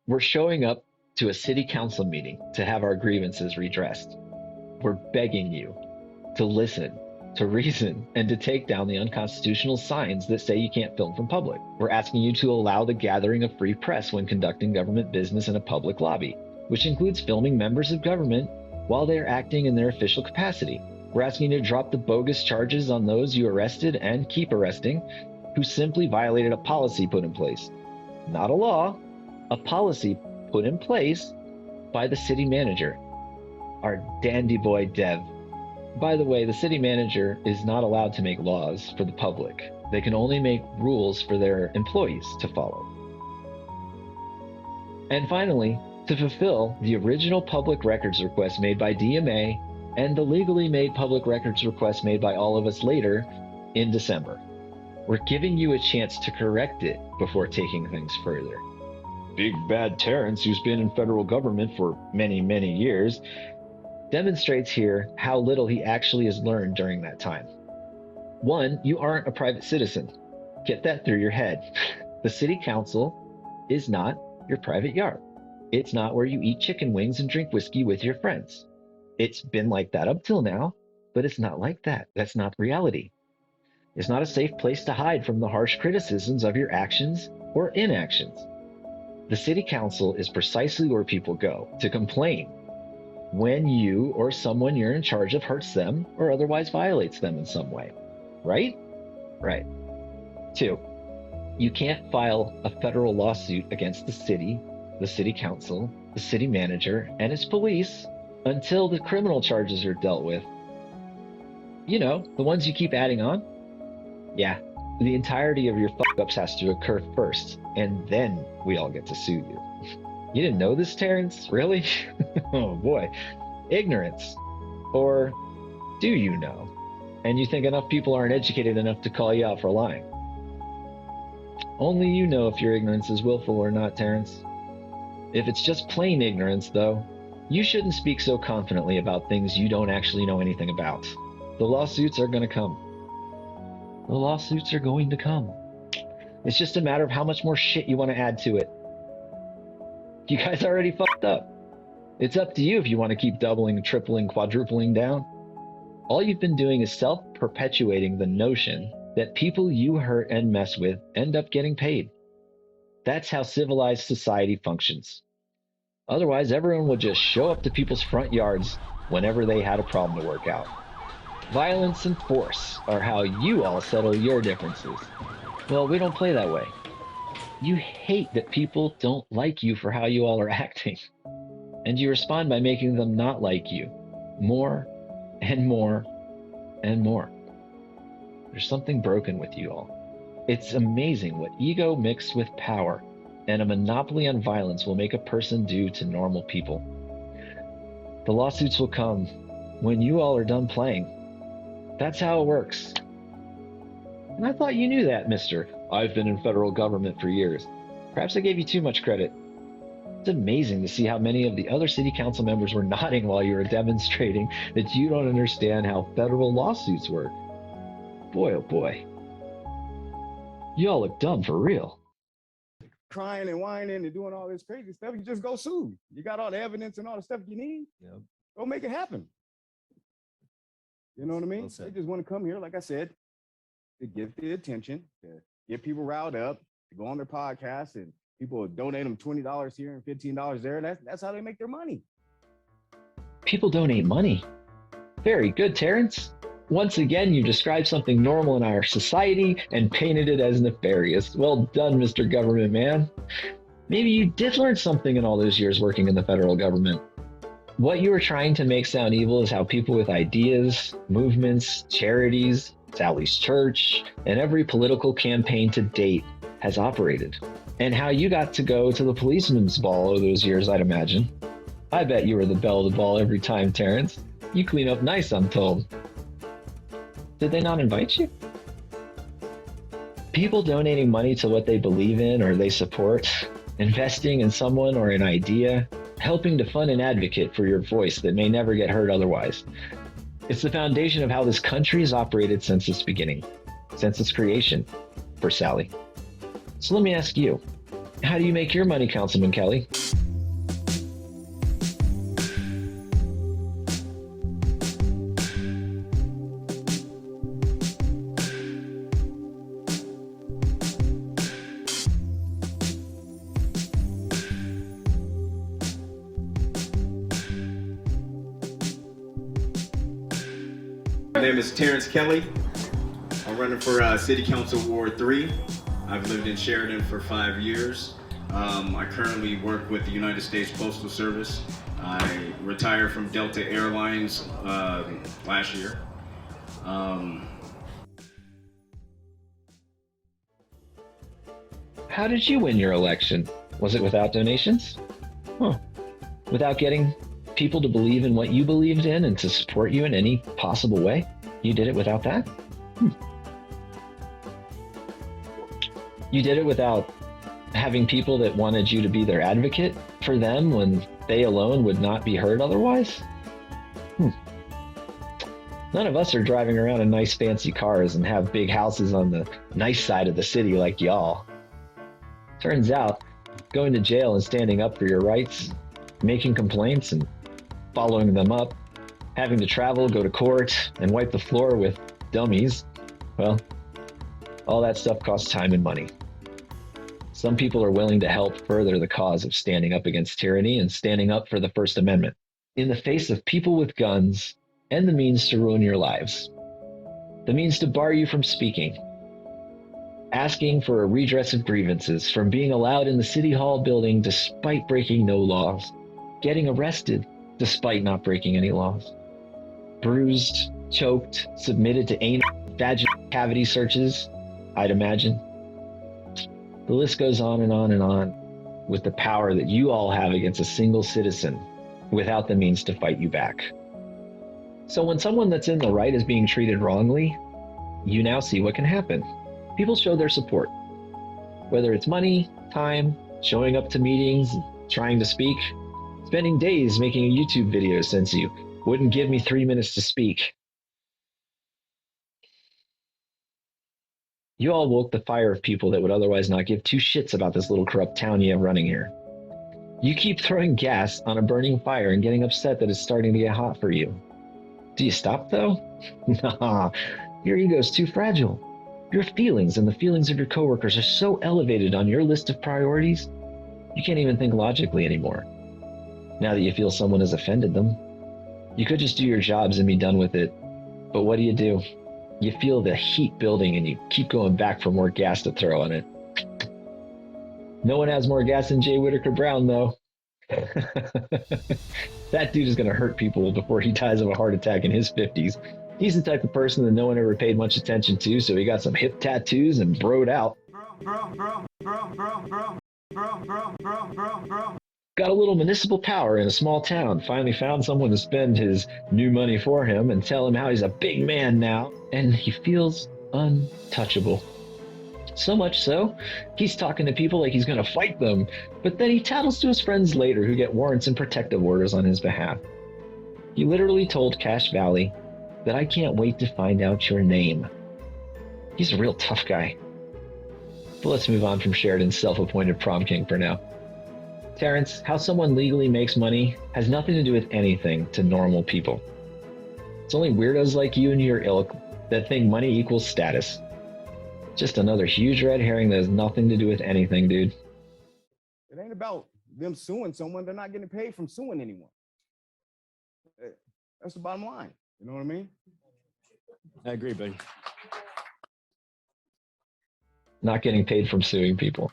We're showing up to a city council meeting to have our grievances redressed. We're begging you to listen, to reason, and to take down the unconstitutional signs that say you can't film from public. We're asking you to allow the gathering of free press when conducting government business in a public lobby, which includes filming members of government while they're acting in their official capacity. We're asking you to drop the bogus charges on those you arrested and keep arresting who simply violated a policy put in place. Not a law, a policy put in place by the city manager, our dandy boy Dev. By the way, the city manager is not allowed to make laws for the public. They can only make rules for their employees to follow. And finally, to fulfill the original public records request made by DMA and the legally made public records request made by all of us later in December. We're giving you a chance to correct it before taking things further. Big bad Terrance, who's been in federal government for many, many years, demonstrates here how little he actually has learned during that time. One, you aren't a private citizen. Get that through your head. The city council is not your private yard. It's not where you eat chicken wings and drink whiskey with your friends. It's been like that up till now, but it's not like that. That's not reality. It's not a safe place to hide from the harsh criticisms of your actions or inactions. The city council is precisely where people go to complain when you or someone you're in charge of hurts them or otherwise violates them in some way, right? Right. 2, you can't file a federal lawsuit against the city council, the city manager, and its police until the criminal charges are dealt with. You know, the ones you keep adding on? Yeah, the entirety of your fuck-ups has to occur first, and then we all get to sue you. You didn't know this, Terrance? Really? Oh boy. Ignorance. Or do you know? And you think enough people aren't educated enough to call you out for lying. Only you know if your ignorance is willful or not, Terrance. If it's just plain ignorance, though, you shouldn't speak so confidently about things you don't actually know anything about. The lawsuits are going to come. The lawsuits are going to come. It's just a matter of how much more shit you want to add to it. You guys already fucked up. It's up to you if you want to keep doubling, tripling, quadrupling down. All you've been doing is self-perpetuating the notion that people you hurt and mess with end up getting paid. That's how civilized society functions. Otherwise, everyone would just show up to people's front yards whenever they had a problem to work out. Violence and force are how you all settle your differences. Well, we don't play that way. You hate that people don't like you for how you all are acting. And you respond by making them not like you more and more and more. There's something broken with you all. It's amazing what ego mixed with power and a monopoly on violence will make a person do to normal people. The lawsuits will come when you all are done playing. That's how it works. And I thought you knew that, mister. I've been in federal government for years. Perhaps I gave you too much credit. It's amazing to see how many of the other city council members were nodding while you were demonstrating that you don't understand how federal lawsuits work. Boy, oh boy. You all look dumb for real. Crying and whining and doing all this crazy stuff, you just go sue. You got all the evidence and all the stuff you need. Yep. Go make it happen. You know what I mean? They just want to come here, like I said, to get the attention, to get people riled up, to go on their podcast, and people will donate them $20 here and $15 there. That's how they make their money. People donate money. Very good, Terrance. Once again, you described something normal in our society and painted it as nefarious. Well done, Mr. Government Man. Maybe you did learn something in all those years working in the federal government. What you were trying to make sound evil is how people with ideas, movements, charities, Sally's church, and every political campaign to date has operated. And how you got to go to the policeman's ball all those years, I'd imagine. I bet you were the belle of the ball every time, Terrance. You clean up nice, I'm told. Did they not invite you? People donating money to what they believe in or they support, investing in someone or an idea, helping to fund an advocate for your voice that may never get heard otherwise. It's the foundation of how this country has operated since its beginning, since its creation, for Sally. So let me ask you, how do you make your money, Councilman Kelly? My name is Terrance Kelly. I'm running for City Council Ward 3. I've lived in Sheridan for 5 years. I currently work with the United States Postal Service. I retired from Delta Airlines last year. How did you win your election? Was it without donations? Huh. Without getting people to believe in what you believed in and to support you in any possible way? You did it without that? You did it without having people that wanted you to be their advocate for them when they alone would not be heard otherwise? None of us are driving around in nice fancy cars and have big houses on the nice side of the city like y'all. Turns out, going to jail and standing up for your rights, making complaints and following them up, having to travel, go to court, and wipe the floor with dummies, well, all that stuff costs time and money. Some people are willing to help further the cause of standing up against tyranny and standing up for the First Amendment in the face of people with guns and the means to ruin your lives, the means to bar you from speaking, asking for a redress of grievances, from being allowed in the City Hall building despite breaking no laws, getting arrested despite not breaking any laws, bruised, choked, submitted to anal, vaginal cavity searches, I'd imagine. The list goes on and on and on with the power that you all have against a single citizen without the means to fight you back. So when someone that's in the right is being treated wrongly, you now see what can happen. People show their support, whether it's money, time, showing up to meetings, trying to speak, spending days making a YouTube video since you wouldn't give me 3 minutes to speak. You all woke the fire of people that would otherwise not give two shits about this little corrupt town you have running here. You keep throwing gas on a burning fire and getting upset that it's starting to get hot for you. Do you stop though? Nah, your ego's too fragile. Your feelings and the feelings of your coworkers are so elevated on your list of priorities, you can't even think logically anymore. Now that you feel someone has offended them, you could just do your jobs and be done with it. But what do? You feel the heat building and you keep going back for more gas to throw on it. No one has more gas than Jay Whitaker Brown, though. That dude is going to hurt people before he dies of a heart attack in his 50s. He's the type of person that no one ever paid much attention to, so he got some hip tattoos and broed out. Got a little municipal power in a small town, finally found someone to spend his new money for him and tell him how he's a big man now, and he feels untouchable. So much so, he's talking to people like he's going to fight them, but then he tattles to his friends later who get warrants and protective orders on his behalf. He literally told Cache Valley that I can't wait to find out your name. He's a real tough guy. But let's move on from Sheridan's self-appointed prom king for now. Terrance, how someone legally makes money has nothing to do with anything to normal people. It's only weirdos like you and your ilk that think money equals status. Just another huge red herring that has nothing to do with anything, dude. It ain't about them suing someone. They're not getting paid from suing anyone. That's the bottom line. You know what I mean? I agree, buddy. Not getting paid from suing people.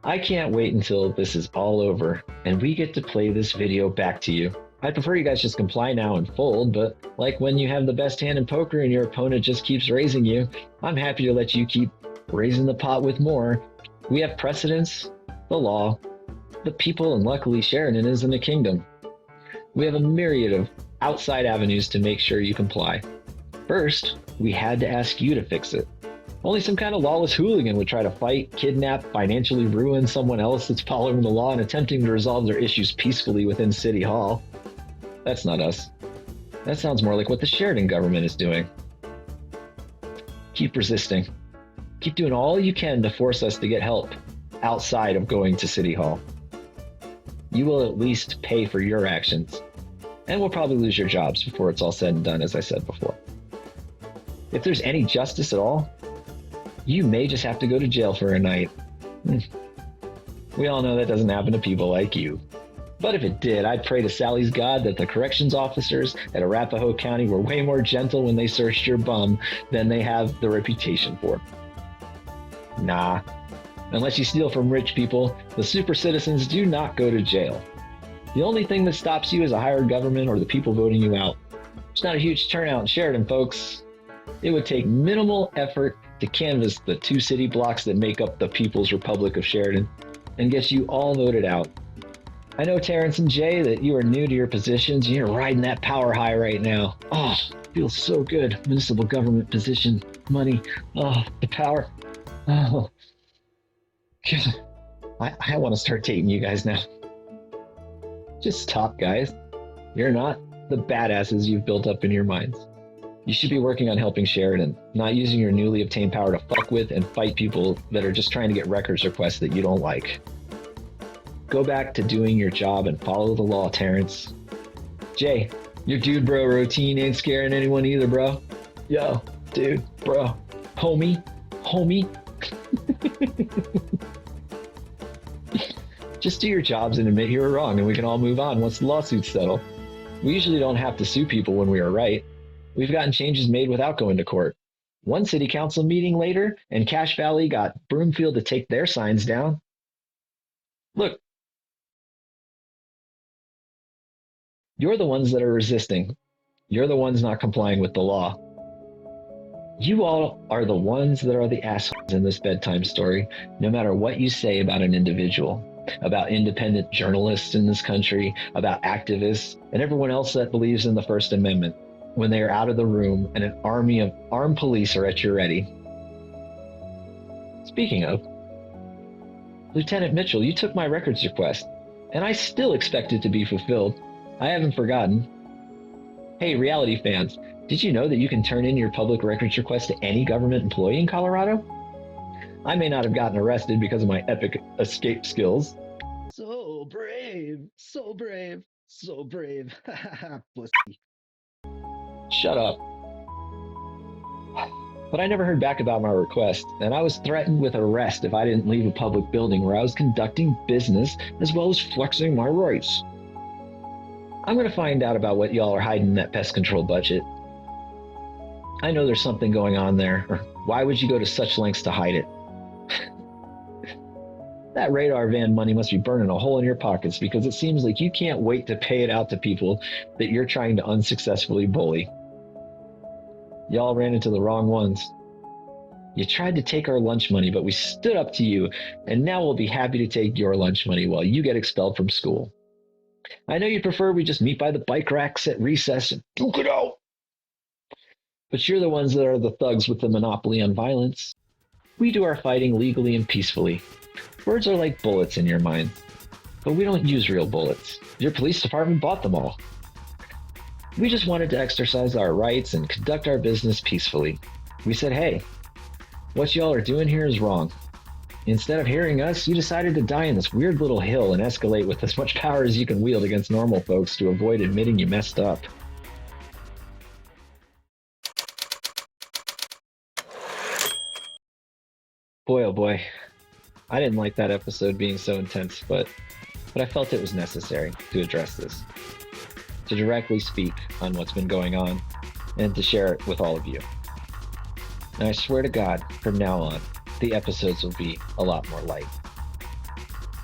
I can't wait until this is all over and we get to play this video back to you. I'd prefer you guys just comply now and fold, but like when you have the best hand in poker and your opponent just keeps raising you, I'm happy to let you keep raising the pot with more. We have precedents, the law, the people, and luckily Sheridan is in the kingdom. We have a myriad of outside avenues to make sure you comply. First, we had to ask you to fix it. Only some kind of lawless hooligan would try to fight, kidnap, financially ruin someone else that's following the law and attempting to resolve their issues peacefully within City Hall. That's not us. That sounds more like what the Sheridan government is doing. Keep resisting. Keep doing all you can to force us to get help outside of going to City Hall. You will at least pay for your actions, and we'll probably lose your jobs before it's all said and done, as I said before. If there's any justice at all, you may just have to go to jail for a night. We all know that doesn't happen to people like you. But if it did, I'd pray to Sally's God that the corrections officers at Arapahoe County were way more gentle when they searched your bum than they have the reputation for. Nah. Unless you steal from rich people, the super citizens do not go to jail. The only thing that stops you is a hired government or the people voting you out. It's not a huge turnout in Sheridan, folks. It would take minimal effort to canvass the 2 city blocks that make up the People's Republic of Sheridan and get you all voted out. I know, Terrance and Jay, that you are new to your positions and you're riding that power high right now. Oh, feels so good. Municipal government position, money, oh, the power. Oh, I want to start dating you guys now. Just stop, guys. You're not the badasses you've built up in your minds. You should be working on helping Sheridan, not using your newly obtained power to fuck with and fight people that are just trying to get records requests that you don't like. Go back to doing your job and follow the law, Terrance. Jay, your dude bro routine ain't scaring anyone either, bro. Yo, dude, bro, homie. Just do your jobs and admit you were wrong and we can all move on once the lawsuits settle. We usually don't have to sue people when we are right. We've gotten changes made without going to court. One city council meeting later, and Cache Valley got Broomfield to take their signs down. Look, you're the ones that are resisting. You're the ones not complying with the law. You all are the ones that are the assholes in this bedtime story, no matter what you say about an individual, about independent journalists in this country, about activists, and everyone else that believes in the First Amendment. When they are out of the room and an army of armed police are at your ready. Speaking of, Lieutenant Mitchell, you took my records request, and I still expect it to be fulfilled. I haven't forgotten. Hey, reality fans, did you know that you can turn in your public records request to any government employee in Colorado? I may not have gotten arrested because of my epic escape skills. So brave, so brave, so brave. Pussy. Shut up. But I never heard back about my request, and I was threatened with arrest if I didn't leave a public building where I was conducting business as well as flexing my rights. I'm going to find out about what y'all are hiding in that pest control budget. I know there's something going on there, or why would you go to such lengths to hide it? That radar van money must be burning a hole in your pockets because it seems like you can't wait to pay it out to people that you're trying to unsuccessfully bully. Y'all ran into the wrong ones. You tried to take our lunch money, but we stood up to you, and now we'll be happy to take your lunch money while you get expelled from school. I know you prefer we just meet by the bike racks at recess and duke it out. But you're the ones that are the thugs with the monopoly on violence. We do our fighting legally and peacefully. Words are like bullets in your mind, but we don't use real bullets. Your police department bought them all. We just wanted to exercise our rights and conduct our business peacefully. We said, hey, what y'all are doing here is wrong. Instead of hearing us, you decided to die in this weird little hill and escalate with as much power as you can wield against normal folks to avoid admitting you messed up. Boy, oh boy. I didn't like that episode being so intense, but I felt it was necessary to address this, to directly speak on what's been going on, and to share it with all of you. And I swear to God, from now on, the episodes will be a lot more light.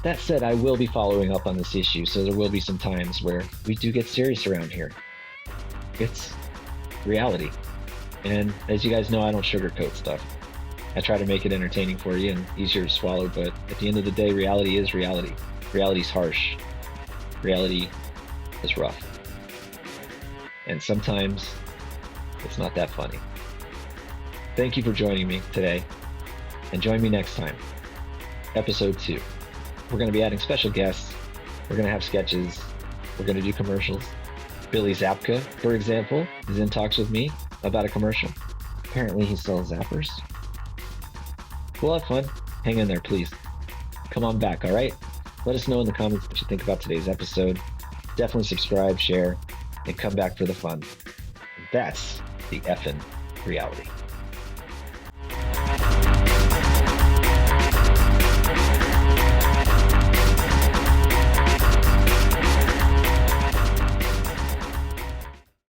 That said, I will be following up on this issue, so there will be some times where we do get serious around here. It's reality. And as you guys know, I don't sugarcoat stuff. I try to make it entertaining for you and easier to swallow, but at the end of the day, reality is reality. Reality's harsh. Reality is rough. And sometimes it's not that funny. Thank you for joining me today, and join me next time. Episode 2. We're going to be adding special guests. We're going to have sketches. We're going to do commercials. Billy Zapka, for example, is in talks with me about a commercial. Apparently he sells zappers. We'll have fun. Hang in there, please. Come on back, all right? Let us know in the comments what you think about today's episode. Definitely subscribe, share, and come back for the fun. That's the effing reality.